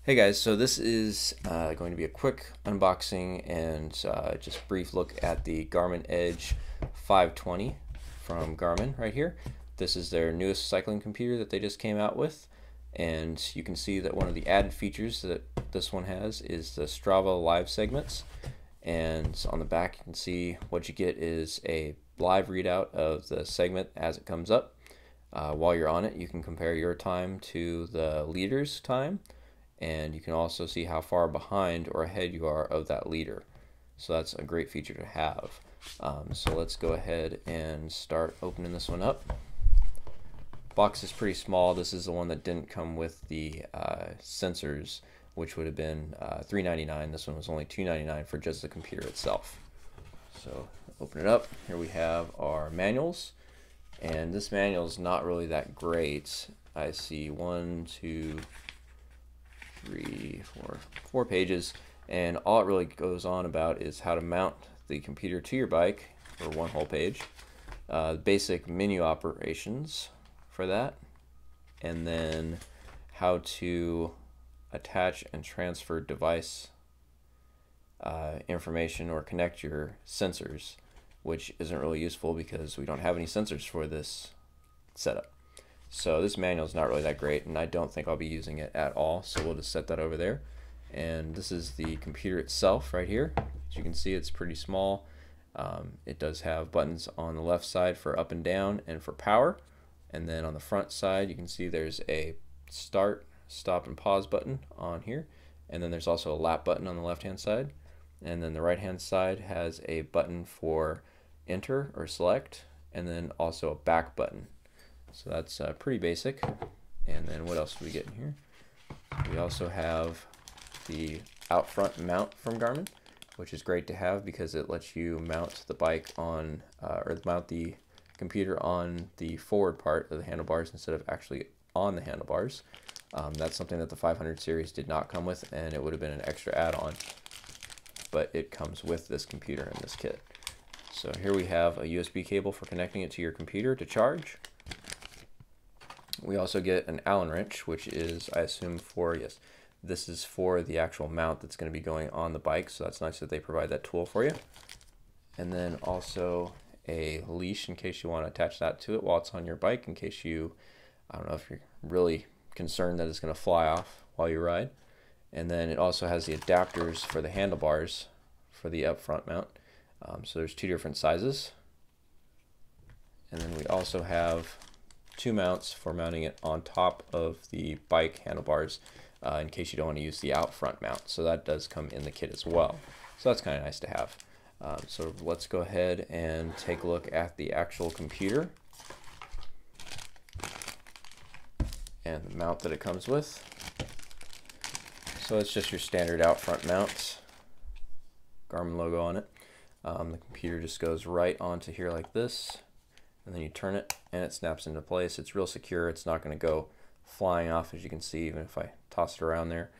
Hey guys, so this is going to be a quick unboxing and just brief look at the Garmin Edge 520 from Garmin right here. This is their newest cycling computer that they just came out with, and you can see that one of the added features that this one has is the Strava Live Segments, and on the back you can see what you get is a live readout of the segment as it comes up. While you're on it, you can compare your time to the leader's time, and you can also see how far behind or ahead you are of that leader. So that's a great feature to have. So let's go ahead and start opening this one up. Box is pretty small. This is the one that didn't come with the sensors, which would have been $3.99. This one was only $2.99 for just the computer itself. So open it up. Here we have our manuals, and this manual is not really that great. I see 1, 2, 3, 4 pages, and all it really goes on about is how to mount the computer to your bike for one whole page, basic menu operations for that, and then how to attach and transfer device information or connect your sensors, which isn't really useful because we don't have any sensors for this setup. So this manual is not really that great, and I don't think I'll be using it at all, so we'll just set that over there. And this is the computer itself right here. As you can see, it's pretty small. It does have buttons on the left side for up and down and for power, and then on the front side you can see there's a start, stop, and pause button on here, and then there's also a lap button on the left hand side, and then the right hand side has a button for enter or select, and then also a back button. So that's pretty basic. And then what else do we get in here? We also have the out front mount from Garmin, which is great to have because it lets you mount the bike on, or mount the computer on the forward part of the handlebars instead of actually on the handlebars. That's something that the 500 series did not come with, and it would have been an extra add-on, but it comes with this computer in this kit. So here we have a USB cable for connecting it to your computer to charge. We also get an Allen wrench, which is, I assume, for, yes, this is for the actual mount that's going to be going on the bike, so that's nice that they provide that tool for you. And then also a leash in case you want to attach that to it while it's on your bike, in case you, I don't know if you're really concerned that it's going to fly off while you ride. And then it also has the adapters for the handlebars for the up front mount. So there's 2 different sizes. And then we also have 2 mounts for mounting it on top of the bike handlebars in case you don't want to use the out front mount. So that does come in the kit as well. So that's kind of nice to have. So let's go ahead and take a look at the actual computer and the mount that it comes with. So it's just your standard out front mount, Garmin logo on it. The computer just goes right onto here like this, and then you turn it and it snaps into place. It's real secure. It's not going to go flying off, as you can see, even if I toss it around there.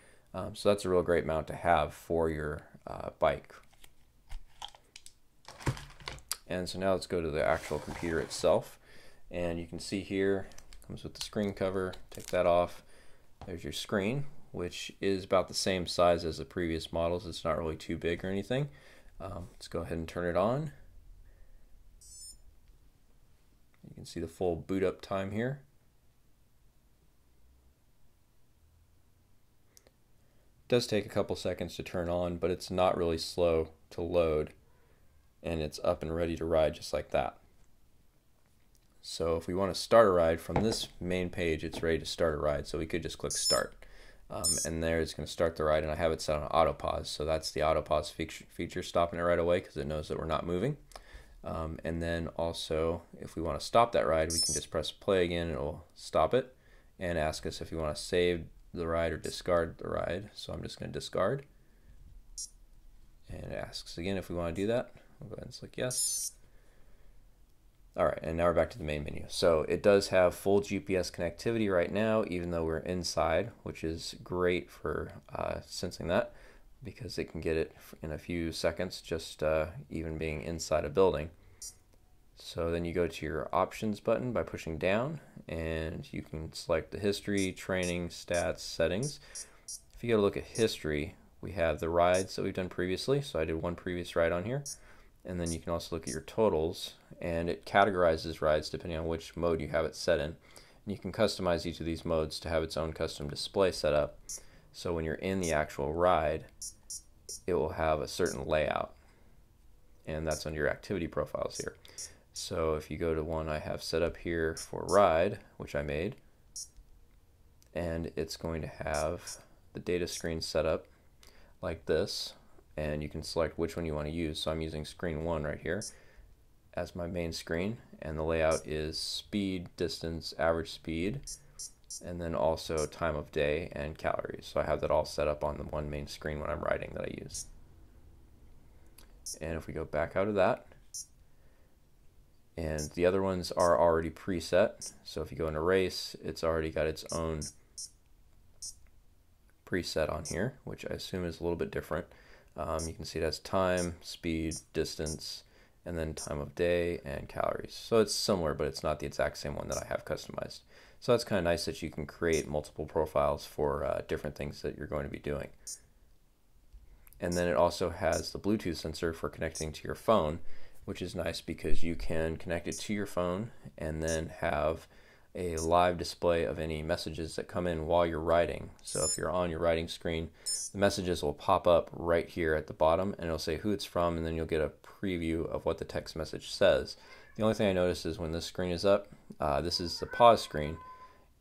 So that's a real great mount to have for your bike. And so now let's go to the actual computer itself, and you can see here it comes with the screen cover. Take that off. There's your screen, which is about the same size as the previous models. It's not really too big or anything. Let's go ahead and turn it on. You can see the full boot up time here. It does take a couple seconds to turn on, but it's not really slow to load, and it's up and ready to ride just like that. So if we want to start a ride from this main page, it's ready to start a ride, so we could just click start. And there it's going to start the ride, and I have it set on auto pause, so that's the auto pause feature stopping it right away because it knows that we're not moving. And then also, if we want to stop that ride, we can just press play again and it will stop it and ask us if we want to save the ride or discard the ride. So I'm just going to discard, and it asks again if we want to do that. We'll go ahead and select yes. Alright, and now we're back to the main menu. So it does have full GPS connectivity right now, even though we're inside, which is great for sensing that, because it can get it in a few seconds, just even being inside a building. So then you go to your options button by pushing down, and you can select the history, training, stats, settings. If you go to look at history, we have the rides that we've done previously. So I did one previous ride on here. And then you can also look at your totals, and it categorizes rides depending on which mode you have it set in. And you can customize each of these modes to have its own custom display set up. So when you're in the actual ride, it will have a certain layout. And that's under your activity profiles here. So if you go to one I have set up here for ride, which I made, and it's going to have the data screen set up like this, and you can select which one you want to use. So I'm using screen 1 right here as my main screen, and the layout is speed, distance, average speed, and then also time of day and calories. So I have that all set up on the one main screen when I'm riding that I use. And if we go back out of that, and the other ones are already preset. So if you go into race, it's already got its own preset on here, which I assume is a little bit different. You can see it has time, speed, distance, and then time of day and calories. So it's similar, but it's not the exact same one that I have customized. So that's kind of nice that you can create multiple profiles for different things that you're going to be doing. And then it also has the Bluetooth sensor for connecting to your phone, which is nice because you can connect it to your phone and then have a live display of any messages that come in while you're riding. So if you're on your riding screen, the messages will pop up right here at the bottom, and it'll say who it's from, and then you'll get a preview of what the text message says. The only thing I notice is when this screen is up, this is the pause screen,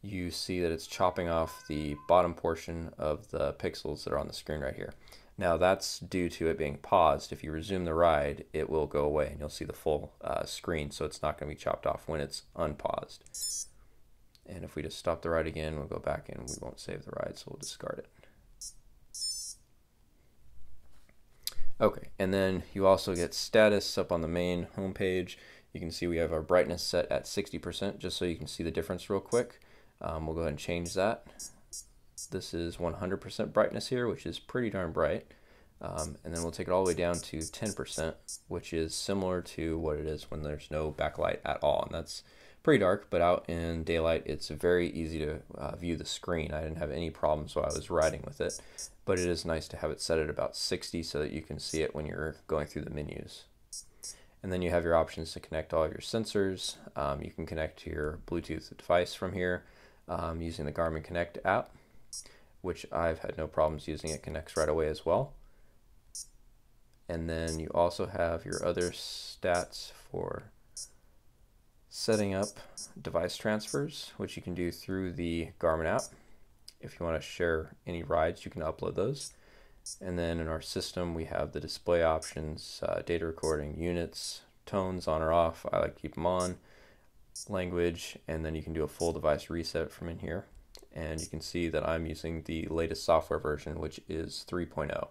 you see that it's chopping off the bottom portion of the pixels that are on the screen right here. Now that's due to it being paused. If you resume the ride, it will go away and you'll see the full screen, so it's not going to be chopped off when it's unpaused. And if we just stop the ride again, we'll go back and we won't save the ride, so we'll discard it. Okay, and then you also get status up on the main homepage. You can see we have our brightness set at 60%, just so you can see the difference real quick. We'll go ahead and change that. This is 100% brightness here, which is pretty darn bright. And then we'll take it all the way down to 10%, which is similar to what it is when there's no backlight at all. And that's pretty dark, but out in daylight, it's very easy to view the screen. I didn't have any problems while I was riding with it, but it is nice to have it set at about 60 so that you can see it when you're going through the menus. And then you have your options to connect all of your sensors. You can connect to your Bluetooth device from here using the Garmin Connect app, which I've had no problems using. It connects right away as well. And then you also have your other stats for setting up device transfers, which you can do through the Garmin app. If you want to share any rides, you can upload those. And then in our system, we have the display options, data recording, units, tones on or off. I like to keep them on, language, and then you can do a full device reset from in here. And you can see that I'm using the latest software version, which is 3.0.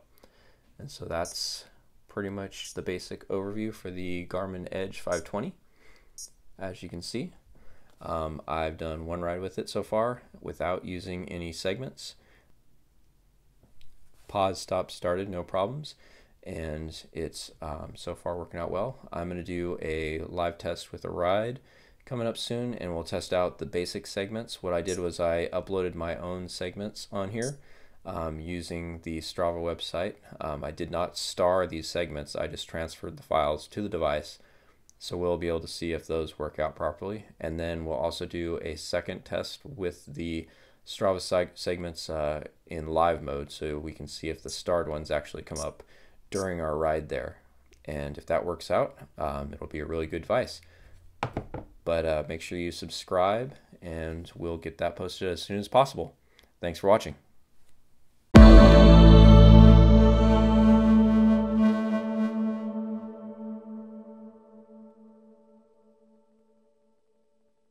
And so that's pretty much the basic overview for the Garmin Edge 520. As you can see, I've done one ride with it so far without using any segments. Pause, stop, started, no problems, and it's so far working out well. I'm going to do a live test with a ride coming up soon, and we'll test out the basic segments. What I did was I uploaded my own segments on here using the Strava website. I did not star these segments, I just transferred the files to the device. So we'll be able to see if those work out properly. And then we'll also do a second test with the Strava segments in live mode, so we can see if the starred ones actually come up during our ride there. And if that works out, it'll be a really good device. But make sure you subscribe, and we'll get that posted as soon as possible. Thanks for watching.